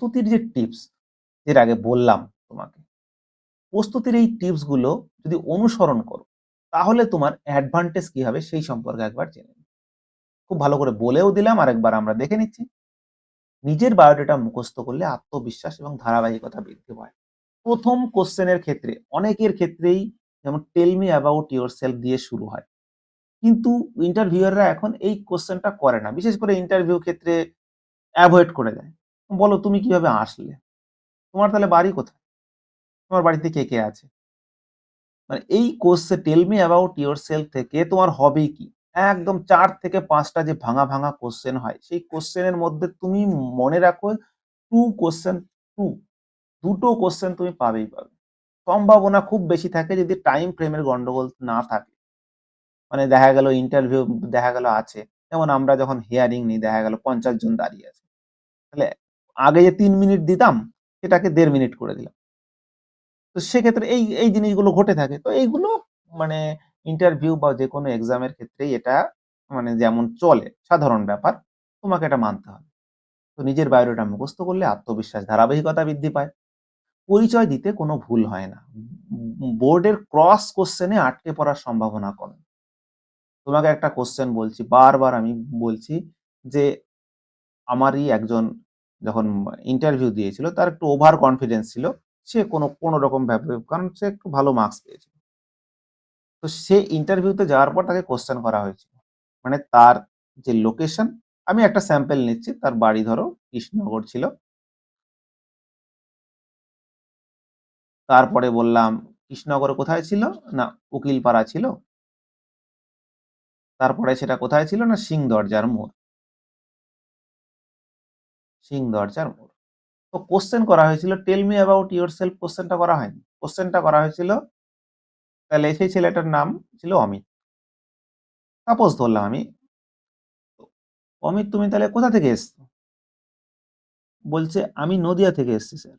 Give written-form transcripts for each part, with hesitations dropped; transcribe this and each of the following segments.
প্রস্তুতির যে টিপস এর আগে বললাম তোমাকে, প্রস্তুতির এই টিপসগুলো যদি অনুসরণ করো, তাহলে তোমার অ্যাডভান্টেজ কি হবে সেই সম্পর্কে একবার জেনে নিই। খুব ভালো করে বলেও দিলাম, আরেকবার আমরা দেখে নিচ্ছি। নিজের বায়োডাটা মুখস্থ করলে আত্মবিশ্বাস এবং ধারাবাহিকতা বৃদ্ধি পায়। প্রথম কোশ্চেনের ক্ষেত্রে অনেকের ক্ষেত্রেই যেমন টেল মি অ্যাবাউট ইয়োরসেলফ দিয়ে শুরু হয়। কিন্তু ইন্টারভিউয়াররা এখন এই কোশ্চেনটা করে না। বিশেষ করে ইন্টারভিউ ক্ষেত্রে এভয়েড করে দেয়। বলো তুমি কিভাবে আসলে? তোমার তাহলে বাড়ি কোথায়? তোমার বাড়িতে কে, কে আছে? মানে এই question tell me about yourself থেকে তোমার হবি কি? একদম ৪ থেকে ৫ টা যে ভাঙা, ভাঙা কোশ্চেন হয়, সেই কোশ্চেনের মধ্যে তুমি মনে রাখো 2 কোশ্চেন 2 দুটো কোশ্চেন তুমি পাবেই পাবে। সম্ভাবনা খুব বেশি থাকে যদি টাইম ফ্রেমের গন্ডগোল না থাকে। মানে দেখা গেল ইন্টারভিউ দেখা গেল আছে। যেমন আমরা যখন হিয়ারিং নিই দেখা গেল ৫০ জন দাঁড়িয়ে আছে। তাহলে আগে যে ৩ মিনিট দিতাম সেটাকে ১.৫ মিনিট করে দিলাম। তো সেক্ষেত্রে এই জিনিসগুলো ঘটে থাকে। তো এইগুলো মানে ইন্টারভিউ বা যেকোনো এক্সামের ক্ষেত্রেই এটা মানে যেমন চলে সাধারণ ব্যাপার। তোমাকে এটা মানতে হবে। তো নিজের বায়োডাটা মুখস্থ করলে আত্মবিশ্বাস ধারাবাহিকতা বৃদ্ধি পায়। পরিচয় দিতে কোনো ভুল হয় না। বোর্ডের ক্রস কোশ্চেনে আটকে পড়ার সম্ভাবনা কম। তোমাকে একটা কোশ্চেন বলছি, বারবার আমি বলছি যে আমারই একজন যখন ইন্টারভিউ দিয়েছিল তার একটু ওভার কনফিডেন্স ছিল। সে কোনো রকম ভাবে কারণ সে একটু ভালো মার্কস পেয়েছিল। তো সে ইন্টারভিউতে যাওয়ার পর তাকে কোয়েশ্চেন করা হয়েছিল। মানে তার যে লোকেশন, আমি একটা স্যাম্পল নিচ্ছি। তার বাড়ি ধরো কৃষ্ণনগর ছিল। তারপরে বললাম কৃষ্ণনগরে কোথায় ছিল? না উকিলপাড়া ছিল। তারপরে সেটা কোথায় ছিল? না সিংদরজার মোড়। সিংদরজার মোড়। তো কোয়েশ্চেন করা হয়েছিল টেল মি অ্যাবাউট ইয়োরসেলফ, কোয়েশ্চেনটা করা হয়নি। কোয়েশ্চেনটা করা হয়েছিল তাহলে সেই ছেলেটার নাম ছিল অমিত। সাপোজ ধরলাম আমি। অমিত তুমি তাহলে কোথা থেকে এসছো? বলছে আমি নদিয়া থেকে এসছি স্যার।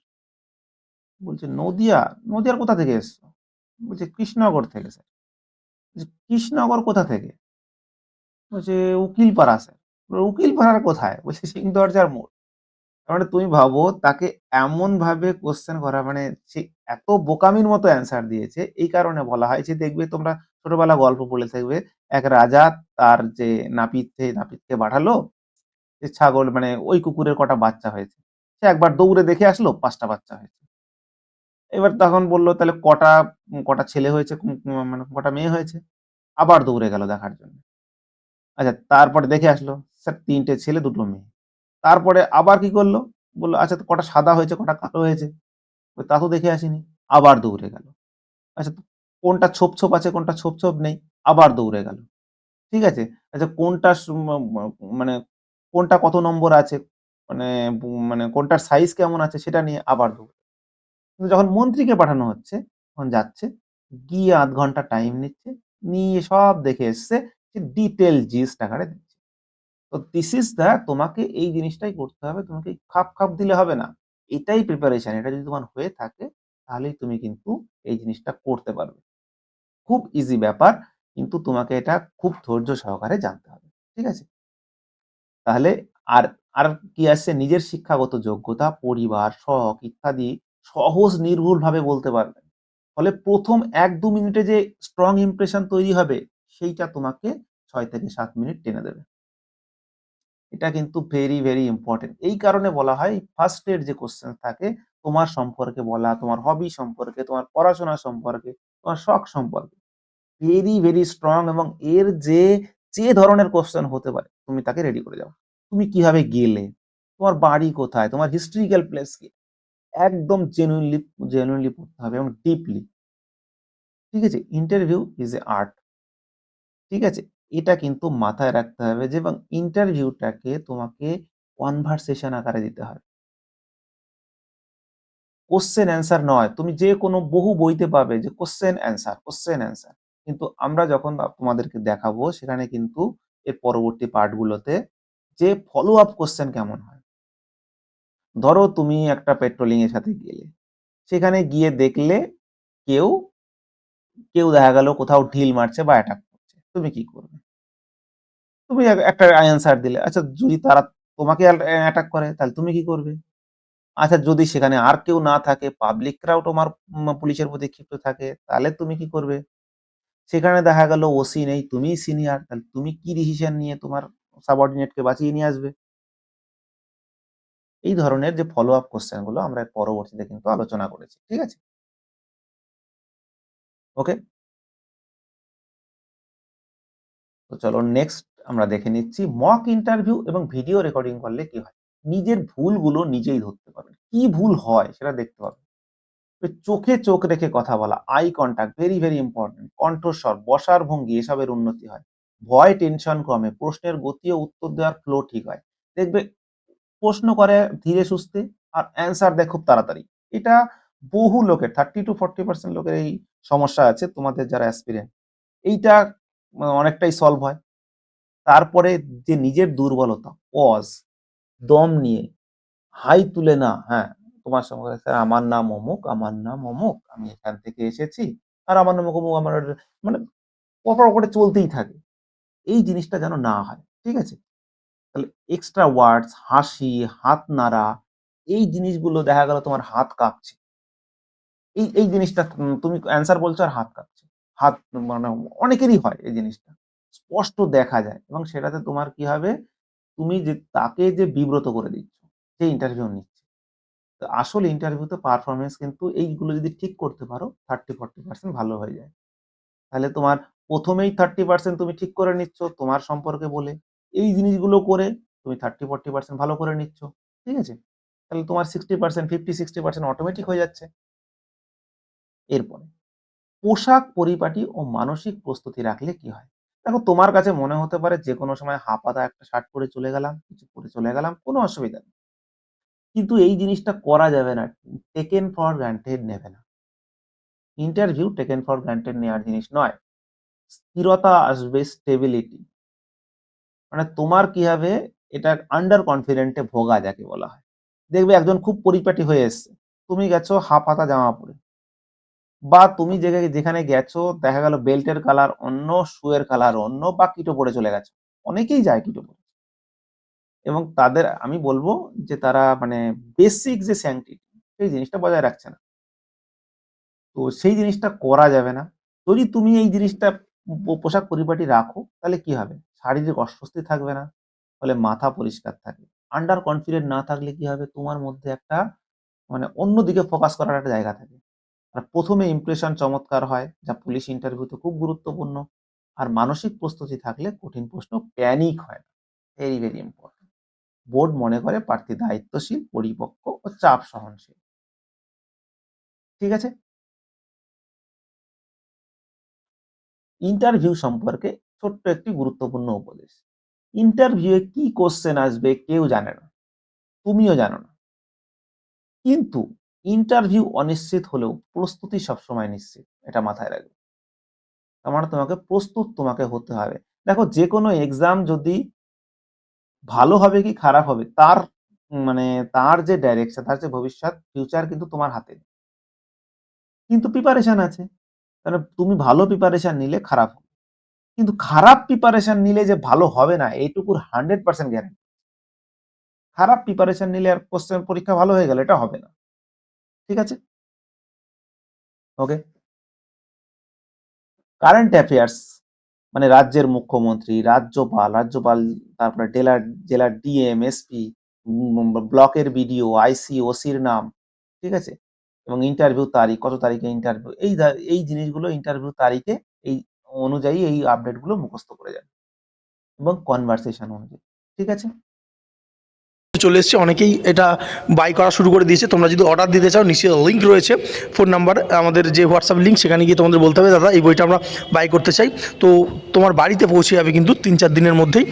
বলছে নদিয়া? নদিয়ার কোথা থেকে এসছো? বলছে কৃষ্ণনগর থেকে স্যার। বলছে কৃষ্ণনগর কোথা থেকে? বলছে উকিলপাড়া স্যার। উকিলপাড়ার কোথায়? বলছে সিংদরজার মোড়। তার মানে তুমি ভাবো তাকে এমন ভাবে কোশ্চেন করা, মানে সে এত বোকামির মতো অ্যান্সার দিয়েছে। এই কারণে বলা হয় যে দেখবে তোমরা ছোটবেলা গল্প পড়ে থাকবে, এক রাজা তার যে নাপিতকে পাঠালো যে ছাগল মানে ওই কুকুরের কটা বাচ্চা হয়েছে। সে একবার দৌড়ে দেখে আসলো ৫ টা বাচ্চা হয়েছে। এবার তখন বলল তাহলে কটা ছেলে হয়েছে, মানে কটা মেয়ে হয়েছে? আবার দৌড়ে গেল দেখার জন্য। আচ্ছা তারপরে দেখে আসলো, স্যার ৩ টে ছেলে ২ টো মেয়ে। তারপরে আবার কি করলো? বলল আচ্ছা তো কটা সাদা হয়েছে, কটা কালো হয়েছে? তা তো দেখে আসিনি। আবার দৌড়ে গেল। আচ্ছা তো কোনটা ছোপ, ছোপ আছে, কোনটা ছোপ, ছোপ নেই? আবার দৌড়ে গেল। ঠিক আছে? আচ্ছা কোনটা মানে কোনটা কত নম্বর আছে? মানে মানে কোনটার সাইজ কেমন আছে সেটা নিয়ে আবার দৌড়। কিন্তু যখন মন্ত্রীকে পাঠানো হচ্ছে, তখন যাচ্ছে, গিয়ে ০.৫ ঘন্টা টাইম নিচ্ছে, নিয়ে সব দেখে এসছে, সে ডিটেইল জিস্ট আকারে দিচ্ছে। তো দিস ইস দ্যা তোমাকে এই জিনিসটাই করতে হবে। তোমাকে খাপ, খাপ দিলে হবে না। এটাই প্রিপারেশন। এটা যদি তোমার হয়ে থাকে তাহলেই তুমি কিন্তু এই জিনিসটা করতে পারবে। খুব ইজি ব্যাপার। কিন্তু তোমাকে এটা খুব ধৈর্য সহকারে জানতে হবে। ঠিক আছে? তাহলে আর, আর কি আসছে? নিজের শিক্ষাগত যোগ্যতা, পরিবার, শখ ইত্যাদি সহজ নির্ভুলভাবে বলতে পারবেন। ফলে ১ম ১-২ মিনিটে যে স্ট্রং ইমপ্রেশন তৈরি হবে, সেইটা তোমাকে ৬ থেকে ৭ মিনিট টেনে দেবে। এটা কিন্তু ভেরি, ভেরি ইম্পোর্টেন্ট। এই কারণে বলা হয় ফার্স্ট এর যে কোয়েশ্চেন থাকে তোমার সম্পর্কে বলা, তোমার হবি সম্পর্কে, তোমার পড়াশোনা সম্পর্কে, তোমার শখ সম্পর্কে। ভেরি, ভেরি স্ট্রং এবং এর যে ধরনের কোয়েশ্চেন হতে পারে তুমি তাকে রেডি করে যাও। তুমি কিভাবে গেলে? তোমার বাড়ি কোথায়? তোমার হিস্ট্রিক্যাল প্লেস কি? একদম জেনুইনলি পড়তে হবে এবং ডিপলি। ঠিক আছে? ইন্টারভিউ ইস এ আর্ট। ঠিক আছে? এটা কিন্তু মাথায় রাখতে হবে যে এবং ইন্টারভিউটাকে তোমাকে কনভারসেশন আকারে দিতে হয়। কোয়েশ্চেন অ্যান্সার নয়। তুমি যেকোনো বহু বইতে পাবে যে কোয়েশ্চেন অ্যান্সার, কোয়েশ্চেন অ্যান্সার। কিন্তু আমরা যখন তোমাদেরকে দেখাবো সেখানে কিন্তু এর পরবর্তী পার্ট গুলোতে যে ফলো আপ কোয়েশ্চেন কেমন হয়। ধরো তুমি একটা পেট্রোলিং এর সাথে গেলে। সেখানে গিয়ে দেখলে কেউ, কেউ দেখা গেল কোথাও ঢিল মারছে বা অ্যাটাক করছে। তুমি কি করবে? তুমি একটা অ্যান্সার দিলে। আচ্ছা যদি তারা তোমাকে অ্যাটাক করে তাহলে তুমি কি করবে? আচ্ছা যদি সেখানে আর কেউ না থাকে, পাবলিকরাও তোমার পুলিশের প্রতি ক্ষিপ্ত থাকে, তাহলে তুমি কি করবে? সেখানে দেখা গেল ওসি নেই, তুমিই সিনিয়র, তাহলে তুমি কি ডিসিশন নিয়ে তোমার সাবঅর্ডিনেটকে বাঁচিয়ে নিয়ে আসবে? এই ধরনের যে ফলো আপ কোয়েশ্চেন গুলো আমরা পরবর্তীতে কিন্তু আলোচনা করেছি। ঠিক আছে? ওকে? তো চলো নেক্সট আমরা দেখে নিচ্ছি মক ইন্টারভিউ এবং ভিডিও রেকর্ডিং করলে কি হয়? নিজের ভুলগুলো নিজেই ধরতে পারবে। কি ভুল হয় সেটা দেখতে পাবে। তো চোখে চোখ রেখে কথা বলা, eye contact very, very important. কণ্ঠস্বর, বসার ভঙ্গি এসবের উন্নতি হয়। ভয়, টেনশন কমে, প্রশ্নের গতি ও উত্তর দেওয়ার ফ্লো ঠিক হয়। দেখবে প্রশ্ন করে ধীরে সুস্থে আর অ্যান্সার দেয় খুব তাড়াতাড়ি। এটা বহু লোকের 30-40% লোকের এই সমস্যা আছে তোমাদের যারা অ্যাসপিরেন্ট। এইটা অনেকটাই সলভ হয়। তারপরে যে নিজের দুর্বলতা, পজ, দম নিয়ে হাই তুলে না, হ্যাঁ, তোমার সঙ্গে স্যার আমার নাম অমুক, আমার নাম অমুক, আমি এখান থেকে এসেছি। আর আমার নাম অমুক, আমার মানে পরপর করে চলতেই থাকে। এই জিনিসটা যেন না হয়। ঠিক আছে? তাহলে এক্সট্রা ওয়ার্ডস, হাসি, হাত নাড়া, এই জিনিসগুলো দেখা গেল তোমার হাত কাঁপছে। এই জিনিসটা তুমি অ্যান্সার বলছো আর হাত কাঁপছে। হাত মানে অনেকেরই হয় এই জিনিসটা। স্পষ্ট দেখা যায় এবং সেটাতে তোমার কি হবে? তুমি যে তাকে যে বিব্রত করে দিচ্ছ, যে ইন্টারভিউ নিচ্ছে। তো আসল ইন্টারভিউতে পারফরম্যান্স কিন্তু এইগুলো যদি ঠিক করতে পারো 30-40% ভালো হয়ে যায়। তাহলে তোমার ১ম এই 30% তুমি ঠিক করে নিচ্ছ তোমার সম্পর্কে বলে। এই জিনিসগুলো করে তুমি 30-40% ভালো করে নিচ্ছ। ঠিক আছে? তাহলে তোমার 60% 50-60% অটোমেটিক হয়ে যাচ্ছে। এরপরে পোশাক পরিপাটি ও মানসিক প্রস্তুতি রাখলে কি হয়? দেখো তোমার কাছে মনে হতে পারে যেকোনো সময় হাফহাতা একটা শার্ট পরে চলে গেলাম, কিছু পরে চলে গেলাম, কোনো অসুবিধা নেই। কিন্তু এই জিনিসটা করা যাবে না। টেকেন ফর গ্রান্টেড নেবে না। ইন্টারভিউ টেকেন ফর গ্রান্টেড নেওয়ার জিনিস নয়। স্থিরতা আসবে, স্টেবিলিটি। মানে তোমার কি হবে? এটা আন্ডার কনফিডেন্ট এ ভোগা যাকে বলা হয়। দেখবে একজন খুব পরিপাটি হয়ে এসছে। তুমি গেছো হাফ হাতা জামা পরে। বা তুমি যেখানে গেছো দেখা গেল বেল্টের কালার অন্য, শুয়ের কালার অন্য বা কিটো পরে চলে গেছো। অনেকেই যায় কিটো পরে। এবং তাদের আমি বলব যে তারা মানে বেসিক যে স্যাংটিটি সেই জিনিসটা বজায় রাখছে না। তো সেই জিনিসটা করা যাবে না। যদি তুমি এই জিনিসটা পোশাক পরিপাটি রাখো তাহলে কি হবে? শারীরিক অস্বস্তি থাকবে না। ফলে মাথা পরিষ্কার থাকবে। আন্ডার কনফিডেন্ট না থাকলে কি হবে? তোমার মধ্যে একটা মানে অন্যদিকে ফোকাস করার একটা জায়গা থাকে। আর ১ম এ ইমপ্রেশন চমৎকার হয়, যা পুলিশ ইন্টারভিউতে খুব গুরুত্বপূর্ণ। আর মানসিক প্রস্তুতি থাকলে কঠিন প্রশ্ন প্যানিক হয় না। Very, very important. বোর্ড মনে করে প্রার্থী দায়িত্বশীল, পরিপক্ক ও চাপ সহনশীল। ঠিক আছে? ইন্টারভিউ সম্পর্কে ছোট্ট একটি গুরুত্বপূর্ণ উপদেশ। ইন্টারভিউয়ে কি কোয়েশ্চেন আসবে কেউ জানে না। তুমিও জানো না। কিন্তু ইন্টারভিউ অনিশ্চিত হলেও প্রস্তুতি সবসময় নিশ্চিত। এটা মাথায় রাখবে। তার মানে তোমাকে প্রস্তুত তোমাকে হতে হবে। দেখো যেকোনো এক্সাম যদি ভালো হবে কি খারাপ হবে তার মানে তার যে ডাইরেকশন, তার যে ভবিষ্যৎ ফিউচার কিন্তু তোমার হাতে। কিন্তু প্রিপারেশন আছে। তাহলে তুমি ভালো প্রিপারেশন নিলে খারাপ হবে। কিন্তু খারাপ প্রিপারেশন নিলে যে ভালো হবে না এইটুকুর 100% গ্যারান্টি। খারাপ প্রিপারেশন নিলে আর কোশ্চেন পরীক্ষা ভালো হয়ে গেল এটা হবে না। ঠিক আছে? ওকে। কারেন্ট অ্যাফেয়ার্স মানে রাজ্যের মুখ্যমন্ত্রী, রাজ্যপাল তারপরে জেলার ডিএম, এসপি, ব্লকের বিডিও, আইসি, ওসির নাম, ঠিক আছে? এবং ইন্টারভিউ তারিখ, কত তারিখে ইন্টারভিউ এই জিনিসগুলো ইন্টারভিউ তারিখে এই অনুযায়ী এই আপডেট গুলো মুখস্থ করে যাবে এবং কনভারসেশন অনুযায়ী। ঠিক আছে? চলে এসছে, অনেকেই এটা বাই করা শুরু করে দিয়েছে। তোমরা যদি অর্ডার দিতে চাও নিচে লিঙ্ক রয়েছে, ফোন নাম্বার, আমাদের যে হোয়াটসঅ্যাপ লিঙ্ক, সেখানে গিয়ে তোমাদের বলতে হবে দাদা এই বইটা আমরা বাই করতে চাই। তো তোমার বাড়িতে পৌঁছে যাবে কিন্তু 3-4 দিনের মধ্যেই।